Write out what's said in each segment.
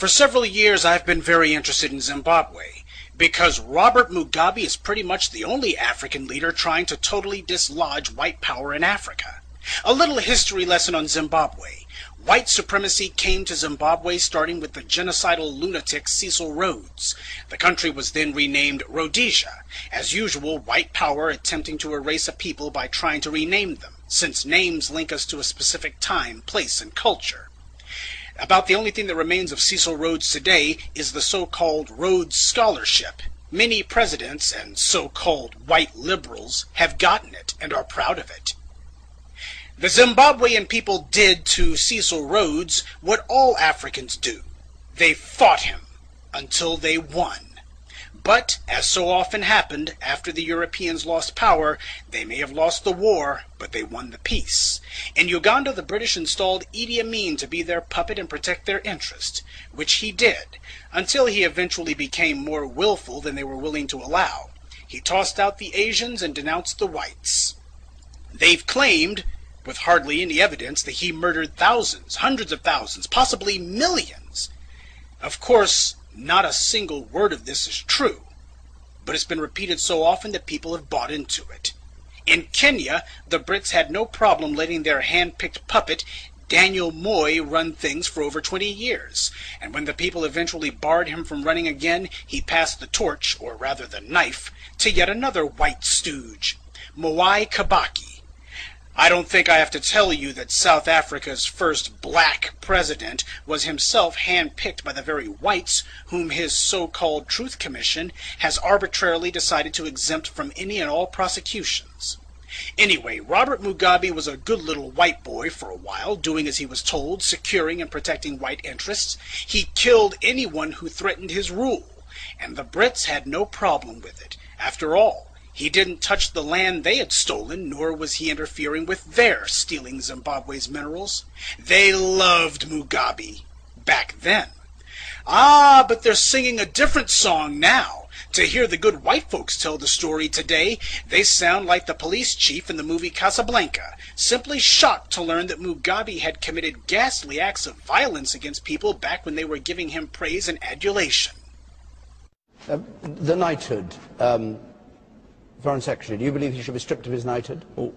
For several years I've been very interested in Zimbabwe, because Robert Mugabe is pretty much the only African leader trying to totally dislodge white power in Africa. A little history lesson on Zimbabwe. White supremacy came to Zimbabwe starting with the genocidal lunatic Cecil Rhodes. The country was then renamed Rhodesia. As usual, white power attempting to erase a people by trying to rename them, since names link us to a specific time, place, and culture. About the only thing that remains of Cecil Rhodes today is the so-called Rhodes Scholarship. Many presidents and so-called white liberals have gotten it and are proud of it. The Zimbabwean people did to Cecil Rhodes what all Africans do. They fought him until they won. But, as so often happened, after the Europeans lost power, they may have lost the war, but they won the peace. In Uganda, the British installed Idi Amin to be their puppet and protect their interest, which he did, until he eventually became more willful than they were willing to allow. He tossed out the Asians and denounced the whites. They've claimed, with hardly any evidence, that he murdered thousands, hundreds of thousands, possibly millions. Of course, not a single word of this is true, but it's been repeated so often that people have bought into it. In Kenya, the Brits had no problem letting their hand-picked puppet, Daniel Moi, run things for over 20 years, and when the people eventually barred him from running again, he passed the torch, or rather the knife, to yet another white stooge, Mwai Kibaki. I don't think I have to tell you that South Africa's first black president was himself handpicked by the very whites whom his so-called Truth Commission has arbitrarily decided to exempt from any and all prosecutions. Anyway, Robert Mugabe was a good little white boy for a while, doing as he was told, securing and protecting white interests. He killed anyone who threatened his rule, and the Brits had no problem with it. After all, he didn't touch the land they had stolen, nor was he interfering with their stealing Zimbabwe's minerals. They loved Mugabe back then. Ah, but they're singing a different song now. To hear the good white folks tell the story today, they sound like the police chief in the movie Casablanca, simply shocked to learn that Mugabe had committed ghastly acts of violence against people back when they were giving him praise and adulation. The knighthood. Foreign Secretary, do you believe he should be stripped of his knighthood? Well,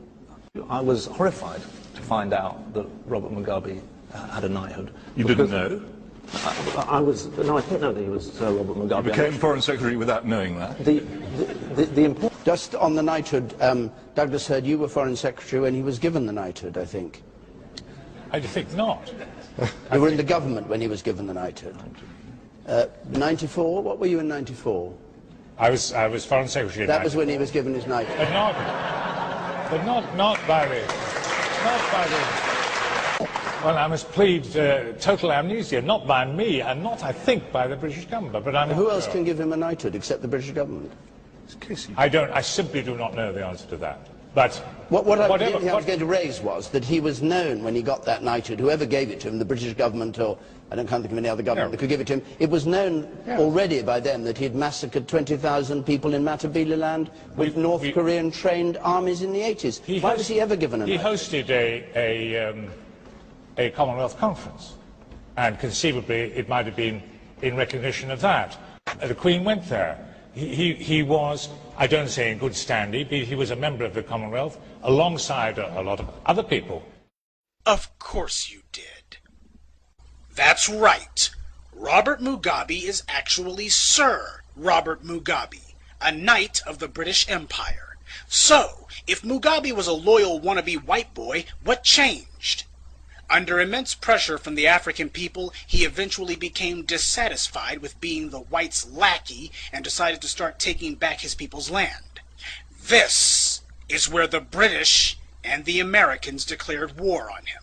I was horrified to find out that Robert Mugabe had a knighthood. You didn't know? No, I didn't know that he was Sir Robert Mugabe. You became Foreign Secretary without knowing that? The important... Just on the knighthood, Douglas heard you were Foreign Secretary when he was given the knighthood, I think. I think not. You were in the government when he was given the knighthood. 94? What were you in 94? I was Foreign Secretary. That was when he was given his knighthood. But not by the. Well, I must plead total amnesia, not by me, and not, I think, by the British government. But I'm not Who else sure. can give him a knighthood except the British government? I simply do not know the answer to that. But what I was going to raise was that he was known when he got that knighthood, whoever gave it to him, the British government, or I can't think of any other government that could give it to him, it was known already by them that he had massacred 20,000 people in Matabeleland with North Korean trained armies in the 80s. Why was he ever given a knighthood? He hosted a Commonwealth conference, and conceivably it might have been in recognition of that. The Queen went there. He was, I don't say in good standing, but he was a member of the Commonwealth alongside a lot of other people. Of course you did. That's right. Robert Mugabe is actually Sir Robert Mugabe, a knight of the British Empire. So, if Mugabe was a loyal wannabe white boy, what changed? Under immense pressure from the African people, he eventually became dissatisfied with being the whites' lackey and decided to start taking back his people's land. This is where the British and the Americans declared war on him.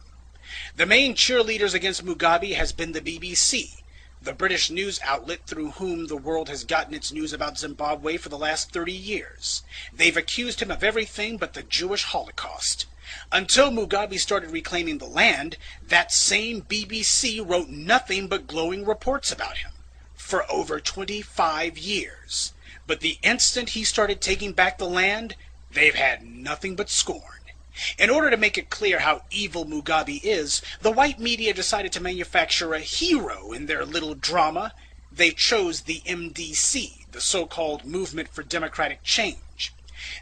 The main cheerleaders against Mugabe has been the BBC, the British news outlet through whom the world has gotten its news about Zimbabwe for the last 30 years. They've accused him of everything but the Jewish Holocaust. Until Mugabe started reclaiming the land, that same BBC wrote nothing but glowing reports about him for over 25 years. But the instant he started taking back the land, they've had nothing but scorn. In order to make it clear how evil Mugabe is, the white media decided to manufacture a hero in their little drama. They chose the MDC, the so-called Movement for Democratic Change.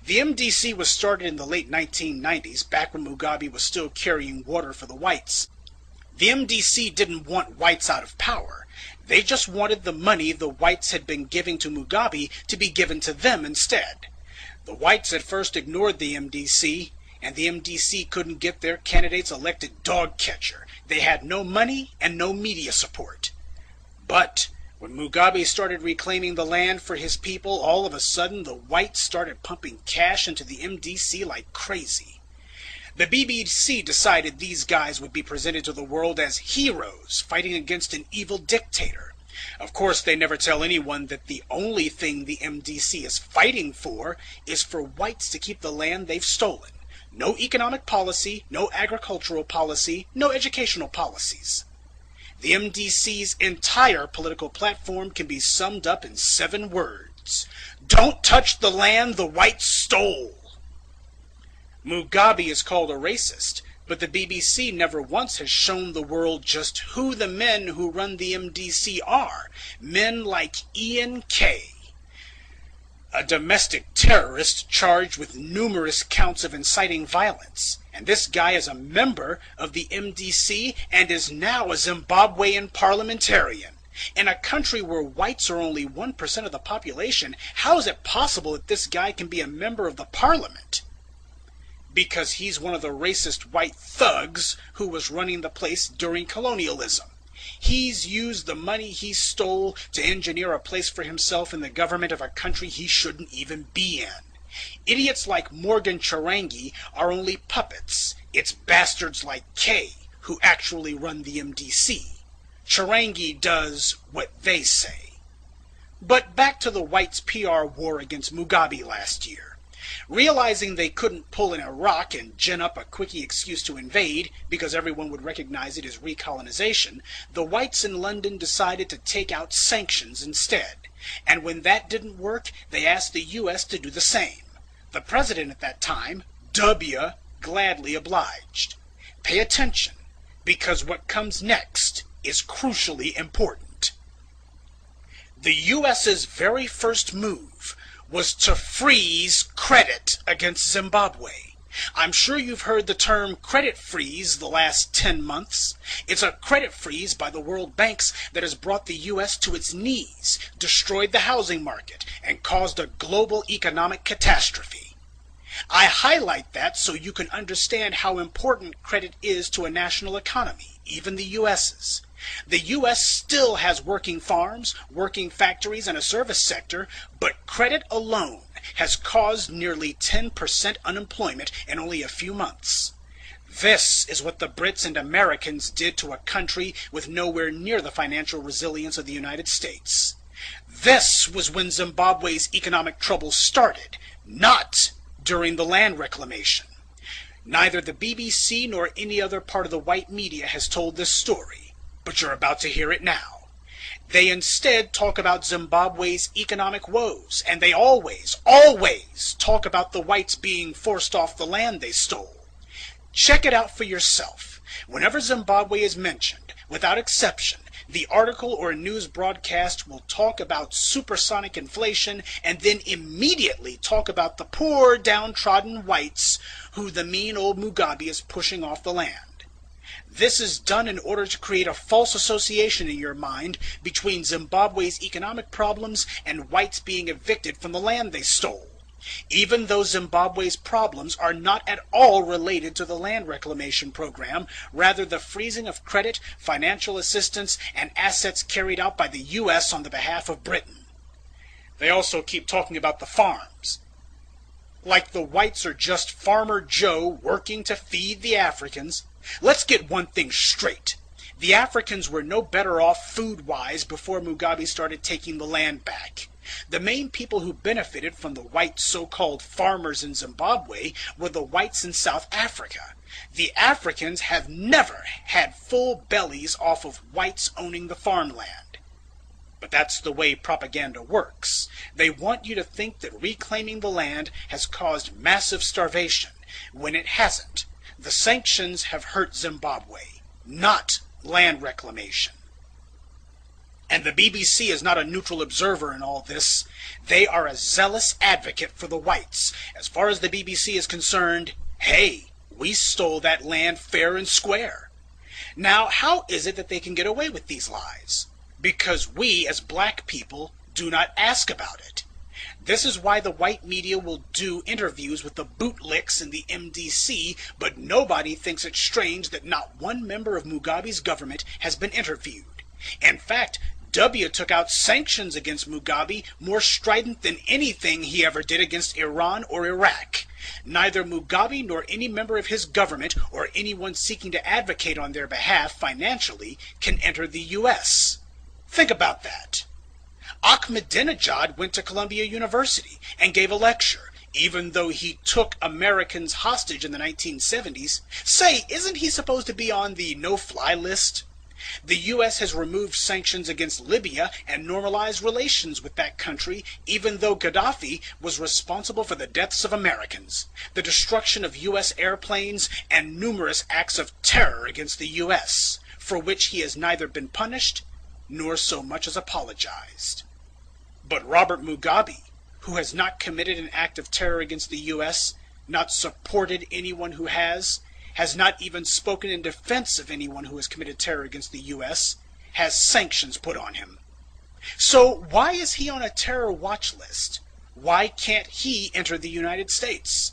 The MDC was started in the late 1990s, back when Mugabe was still carrying water for the whites. The MDC didn't want whites out of power. They just wanted the money the whites had been giving to Mugabe to be given to them instead. The whites at first ignored the MDC, and the MDC couldn't get their candidates elected dog catcher. They had no money and no media support. But when Mugabe started reclaiming the land for his people, all of a sudden the whites started pumping cash into the MDC like crazy. The BBC decided these guys would be presented to the world as heroes fighting against an evil dictator. Of course, they never tell anyone that the only thing the MDC is fighting for is for whites to keep the land they've stolen. No economic policy, no agricultural policy, no educational policies. The MDC's entire political platform can be summed up in 7 words. Don't touch the land the whites stole. Mugabe is called a racist, but the BBC never once has shown the world just who the men who run the MDC are. Men like Ian Kay, a domestic terrorist charged with numerous counts of inciting violence. And this guy is a member of the MDC and is now a Zimbabwean parliamentarian. In a country where whites are only 1% of the population, how is it possible that this guy can be a member of the parliament? Because he's one of the racist white thugs who was running the place during colonialism. He's used the money he stole to engineer a place for himself in the government of a country he shouldn't even be in. Idiots like Morgan Chirangi are only puppets. It's bastards like Kay who actually run the MDC. Chirangi does what they say. But back to the whites' PR war against Mugabe last year. Realizing they couldn't pull in Iraq and gin up a quickie excuse to invade, because everyone would recognize it as recolonization, the whites in London decided to take out sanctions instead. And when that didn't work, they asked the US to do the same. The president at that time, W, gladly obliged. Pay attention, because what comes next is crucially important. The US's very first move was to freeze credit against Zimbabwe. I'm sure you've heard the term credit freeze the last 10 months. It's a credit freeze by the World Banks that has brought the U.S. to its knees, destroyed the housing market, and caused a global economic catastrophe. I highlight that so you can understand how important credit is to a national economy, even the U.S.'s. The U.S. still has working farms, working factories, and a service sector, but credit alone has caused nearly 10% unemployment in only a few months. This is what the Brits and Americans did to a country with nowhere near the financial resilience of the United States. This was when Zimbabwe's economic troubles started, not during the land reclamation. Neither the BBC nor any other part of the white media has told this story. But you're about to hear it now. They instead talk about Zimbabwe's economic woes, and they always talk about the whites being forced off the land they stole. Check it out for yourself. Whenever Zimbabwe is mentioned, without exception, the article or news broadcast will talk about supersonic inflation and then immediately talk about the poor, downtrodden whites who the mean old Mugabe is pushing off the land. This is done in order to create a false association in your mind between Zimbabwe's economic problems and whites being evicted from the land they stole, even though Zimbabwe's problems are not at all related to the land reclamation program, rather the freezing of credit, financial assistance, and assets carried out by the U.S. on the behalf of Britain. They also keep talking about the farms, like the whites are just Farmer Joe working to feed the Africans. Let's get one thing straight. The Africans were no better off food-wise before Mugabe started taking the land back. The main people who benefited from the white so-called farmers in Zimbabwe were the whites in South Africa. The Africans have never had full bellies off of whites owning the farmland. But that's the way propaganda works. They want you to think that reclaiming the land has caused massive starvation, when it hasn't. The sanctions have hurt Zimbabwe, not land reclamation. And the BBC is not a neutral observer in all this. They are a zealous advocate for the whites. As far as the BBC is concerned, hey, we stole that land fair and square. Now, how is it that they can get away with these lies? Because we, as black people, do not ask about it. This is why the white media will do interviews with the bootlicks in the MDC, but nobody thinks it strange that not one member of Mugabe's government has been interviewed. In fact, W took out sanctions against Mugabe more strident than anything he ever did against Iran or Iraq. Neither Mugabe nor any member of his government or anyone seeking to advocate on their behalf financially can enter the U.S. Think about that. Ahmadinejad went to Columbia University and gave a lecture, even though he took Americans hostage in the 1970s. Say, isn't he supposed to be on the no-fly list? The U.S. has removed sanctions against Libya and normalized relations with that country, even though Gaddafi was responsible for the deaths of Americans, the destruction of U.S. airplanes, and numerous acts of terror against the U.S., for which he has neither been punished nor so much as apologized. But Robert Mugabe, who has not committed an act of terror against the U.S., not supported anyone who has not even spoken in defense of anyone who has committed terror against the U.S., has sanctions put on him. So why is he on a terror watch list? Why can't he enter the United States?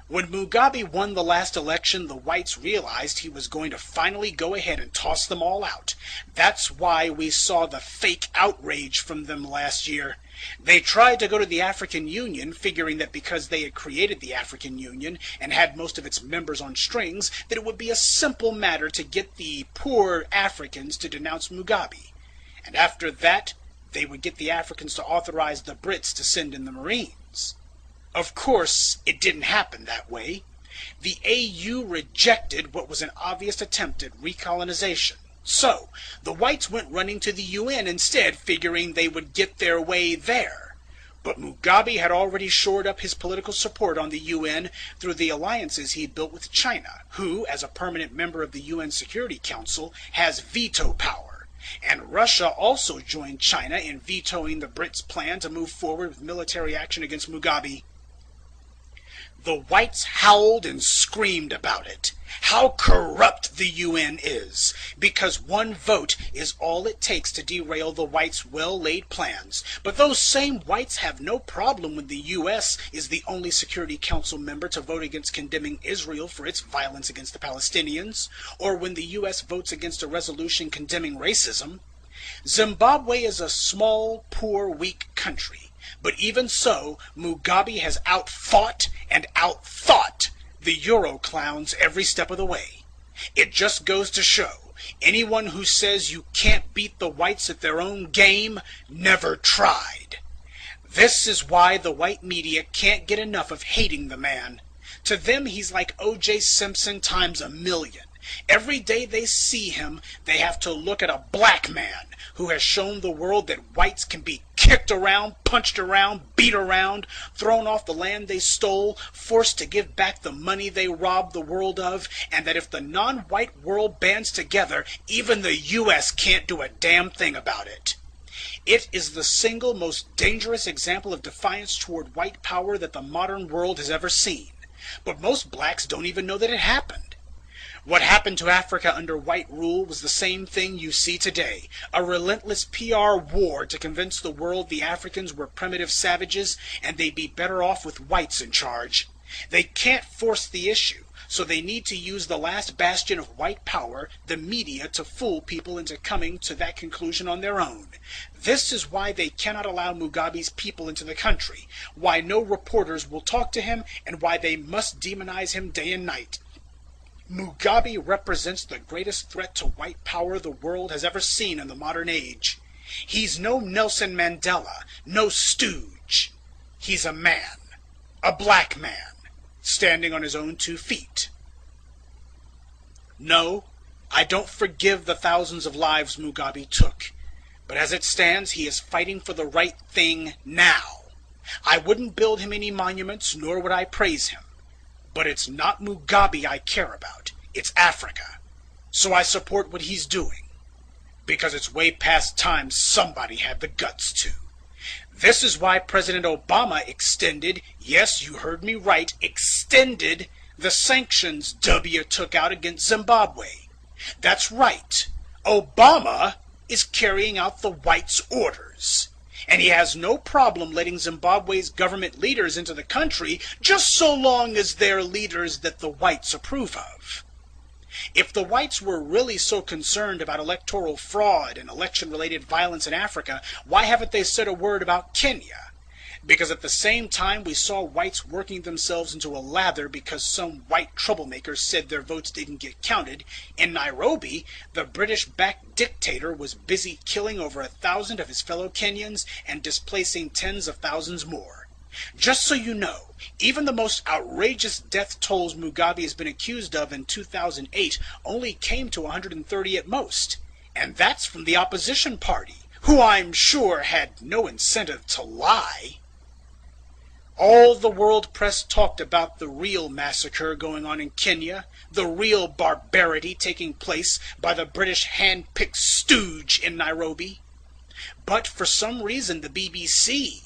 When Mugabe won the last election, the whites realized he was going to finally go ahead and toss them all out. That's why we saw the fake outrage from them last year. They tried to go to the African Union, figuring that because they had created the African Union and had most of its members on strings, that it would be a simple matter to get the poor Africans to denounce Mugabe. And after that, they would get the Africans to authorize the Brits to send in the Marines. Of course, it didn't happen that way. The AU rejected what was an obvious attempt at recolonization. So, the whites went running to the UN instead, figuring they would get their way there. But Mugabe had already shored up his political support on the UN through the alliances he built with China, who, as a permanent member of the UN Security Council, has veto power. And Russia also joined China in vetoing the Brits' plan to move forward with military action against Mugabe. The whites howled and screamed about it. How corrupt the UN is, because one vote is all it takes to derail the whites' well-laid plans. But those same whites have no problem when the US is the only Security Council member to vote against condemning Israel for its violence against the Palestinians, or when the US votes against a resolution condemning racism. Zimbabwe is a small, poor, weak country. But even so, Mugabe has outfought and outthought the Euro clowns every step of the way. It just goes to show, anyone who says you can't beat the whites at their own game never tried. This is why the white media can't get enough of hating the man. To them, he's like O.J. Simpson times 1,000,000. Every day they see him, they have to look at a black man who has shown the world that whites can be kicked around, punched around, beat around, thrown off the land they stole, forced to give back the money they robbed the world of, and that if the non-white world bands together, even the U.S. can't do a damn thing about it. It is the single most dangerous example of defiance toward white power that the modern world has ever seen. But most blacks don't even know that it happened. What happened to Africa under white rule was the same thing you see today, a relentless PR war to convince the world the Africans were primitive savages and they'd be better off with whites in charge. They can't force the issue, so they need to use the last bastion of white power, the media, to fool people into coming to that conclusion on their own. This is why they cannot allow Mugabe's people into the country, why no reporters will talk to him, and why they must demonize him day and night. Mugabe represents the greatest threat to white power the world has ever seen in the modern age. He's no Nelson Mandela, no stooge. He's a man, a black man, standing on his own 2 feet. No, I don't forgive the thousands of lives Mugabe took, but as it stands, he is fighting for the right thing now. I wouldn't build him any monuments, nor would I praise him. But it's not Mugabe I care about. It's Africa. So I support what he's doing. Because it's way past time somebody had the guts to. This is why President Obama extended, yes, you heard me right, extended the sanctions W took out against Zimbabwe. That's right. Obama is carrying out the whites' orders. And he has no problem letting Zimbabwe's government leaders into the country just so long as they're leaders that the whites approve of. If the whites were really so concerned about electoral fraud and election-related violence in Africa, why haven't they said a word about Kenya? Because at the same time we saw whites working themselves into a lather because some white troublemakers said their votes didn't get counted, in Nairobi, the British-backed dictator was busy killing over 1,000 of his fellow Kenyans and displacing tens of thousands more. Just so you know, even the most outrageous death tolls Mugabe has been accused of in 2008 only came to 130 at most. And that's from the opposition party, who I'm sure had no incentive to lie. All the world press talked about the real massacre going on in Kenya, the real barbarity taking place by the British hand-picked stooge in Nairobi. But for some reason the BBC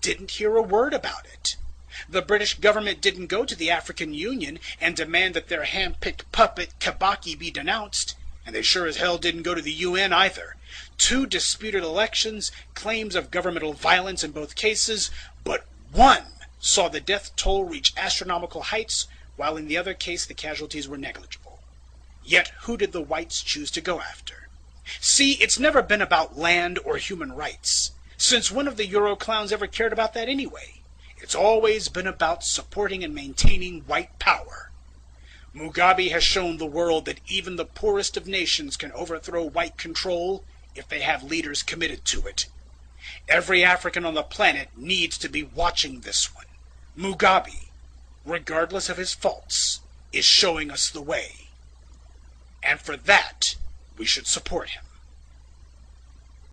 didn't hear a word about it. The British government didn't go to the African Union and demand that their hand-picked puppet Kibaki be denounced, and they sure as hell didn't go to the UN either. 2 disputed elections, claims of governmental violence in both cases, but one saw the death toll reach astronomical heights, while in the other case the casualties were negligible. Yet who did the whites choose to go after? See, it's never been about land or human rights. Since when have the Euro clowns ever cared about that anyway? It's always been about supporting and maintaining white power. Mugabe has shown the world that even the poorest of nations can overthrow white control if they have leaders committed to it. Every African on the planet needs to be watching this one. Mugabe, regardless of his faults, is showing us the way. And for that, we should support him.